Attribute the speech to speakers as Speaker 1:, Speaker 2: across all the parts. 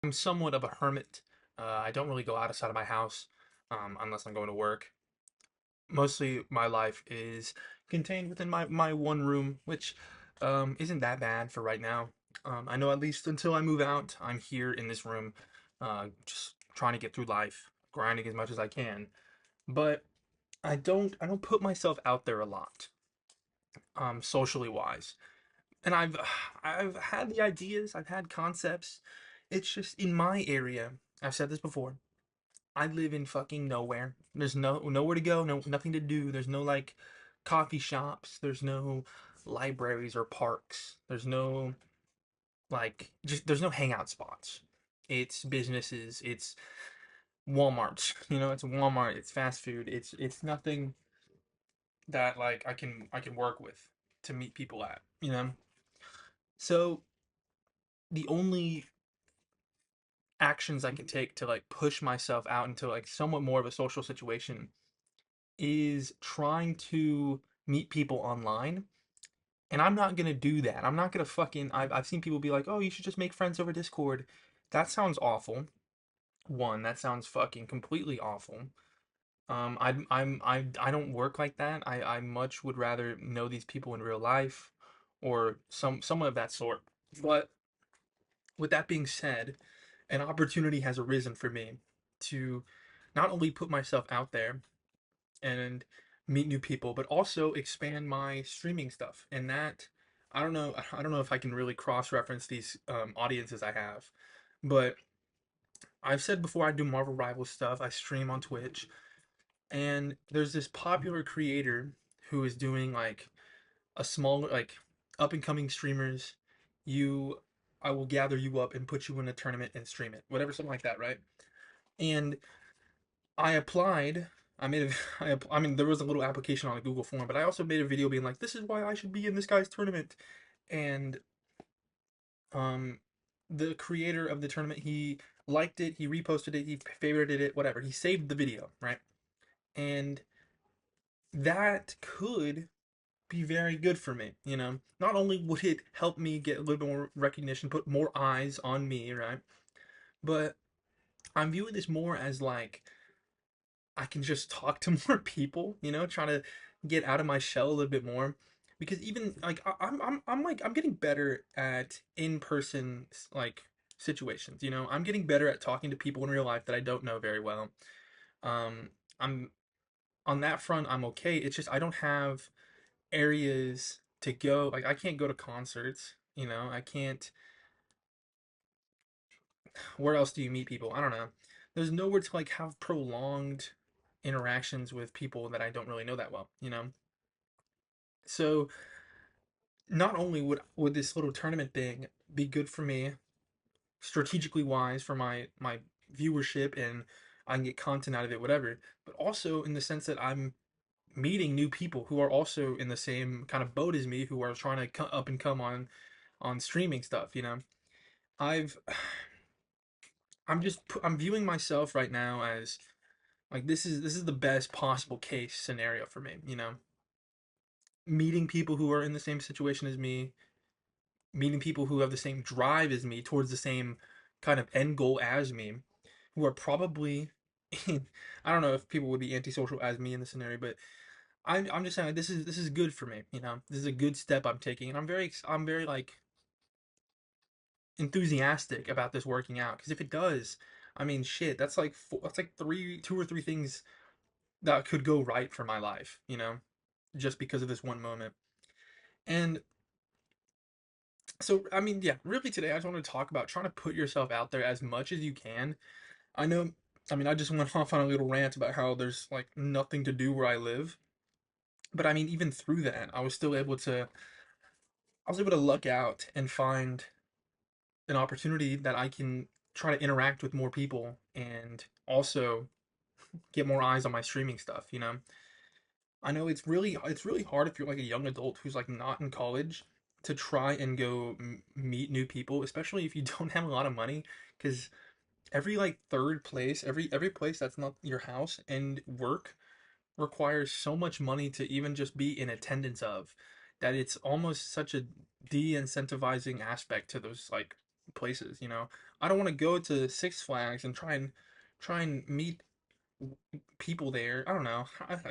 Speaker 1: I'm somewhat of a hermit. I don't really go outside of my house unless I'm going to work. Mostly my life is contained within my one room, which isn't that bad for right now. I know at least until I move out, I'm here in this room, just trying to get through life, grinding as much as I can. But I don't put myself out there a lot, socially wise. And I've had the ideas, I've had concepts. It's just in my area. I've said this before. I live in fucking nowhere. There's nowhere to go, nothing to do. There's no like coffee shops, there's no libraries or parks. There's no like just there's no hangout spots. It's businesses, it's Walmarts, it's Walmart, it's fast food. It's nothing that like I can work with to meet people at. So the only actions I can take to like push myself out into like somewhat more of a social situation is trying to meet people online. And I'm not gonna do that. I'm not gonna fucking. I've seen people be like, oh, you should just make friends over Discord. That sounds awful. One, that sounds fucking completely awful. I don't work like that. I much would rather know these people in real life, or someone of that sort. But with that being said, an opportunity has arisen for me to not only put myself out there and meet new people, but also expand my streaming stuff. And that I don't know if I can really cross-reference these audiences I have, but I've said before I do Marvel Rivals stuff. I stream on Twitch, and there's this popular creator who is doing like a small like up and coming streamers. You, I will gather you up and put you in a tournament and stream it, whatever, something like that, right? And I applied. I made a. I mean, there was a little application on a Google form, but I also made a video being like, "This is why I should be in this guy's tournament." And um, the creator of the tournament, he liked it, he reposted it, he favorited it, whatever. He saved the video, right? And that could be very good for me. Not only would it help me get a little bit more recognition, put more eyes on me, right? But I'm viewing this more as like I can just talk to more people, trying to get out of my shell a little bit more. Because even like I'm getting better at in-person like situations. I'm getting better at talking to people in real life that I don't know very well. I'm on that front, I'm okay. It's just I don't have areas to go. Like I can't go to concerts. I can't. Where else do you meet people? I don't know. There's nowhere to like have prolonged interactions with people that I don't really know that well. So not only would this little tournament thing be good for me strategically wise for my viewership, and I can get content out of it, whatever, but also in the sense that I'm meeting new people who are also in the same kind of boat as me, who are trying to up and come on streaming stuff. I've I'm viewing myself right now as like this is the best possible case scenario for me. Meeting people who are in the same situation as me, meeting people who have the same drive as me towards the same kind of end goal as me, who are probably I don't know if people would be antisocial as me in this scenario, but I'm just saying like, this is good for me. This is a good step I'm taking, and I'm very like enthusiastic about this working out, because if it does, I mean shit, that's like two or three things that could go right for my life, just because of this one moment. And so, I mean, yeah, really today I just want to talk about trying to put yourself out there as much as you can. I know, I mean, I just went off on a little rant about how there's like nothing to do where I live. But I mean, even through that, I was able to luck out and find an opportunity that I can try to interact with more people and also get more eyes on my streaming stuff. I know it's really hard if you're like a young adult who's like not in college to try and go meet new people, especially if you don't have a lot of money, because every like third place, every place that's not your house and work requires so much money to even just be in attendance of, that it's almost such a de-incentivizing aspect to those like places. I don't want to go to Six Flags and try and meet people there. I don't know.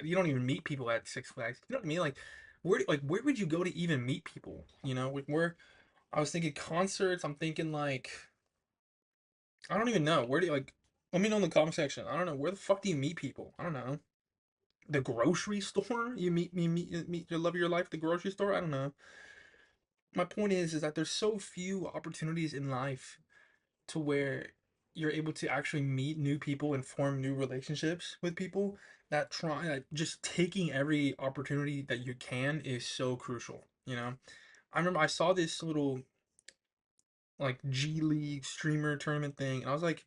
Speaker 1: You don't even meet people at Six Flags. You know what I mean? Like where would you go to even meet people? You know, like where I was thinking concerts. I'm thinking like I don't even know. Where do you like? Let me know in the comment section. I don't know. Where the fuck do you meet people? I don't know. The grocery store? You meet your love of your life. The grocery store? I don't know. My point is that there's so few opportunities in life to where you're able to actually meet new people and form new relationships with people that try that just taking every opportunity that you can is so crucial, you know. I remember I saw this little like G League streamer tournament thing and I was like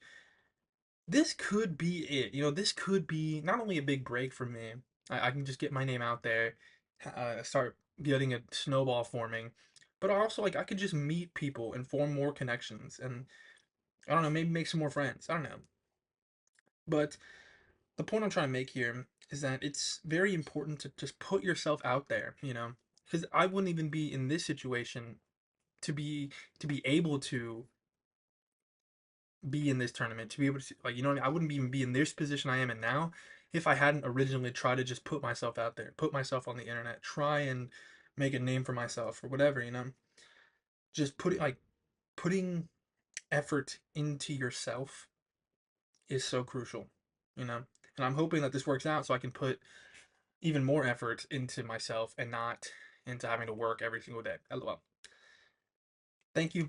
Speaker 1: this could be it, you know, this could be not only a big break for me. I can just get my name out there, start getting a snowball forming, but also like I could just meet people and form more connections and I don't know, maybe make some more friends. I don't know. But the point I'm trying to make here is that it's very important to just put yourself out there, you know, because I wouldn't even be in this situation to be able to be in this tournament, to be able to like, you know what I mean? I wouldn't even be in this position I am in now if I hadn't originally tried to just put myself out there, put myself on the internet, try and make a name for myself or whatever, you know. Just putting effort into yourself is so crucial, you know. And I'm hoping that this works out so I can put even more effort into myself and not into having to work every single day. LOL. Thank you.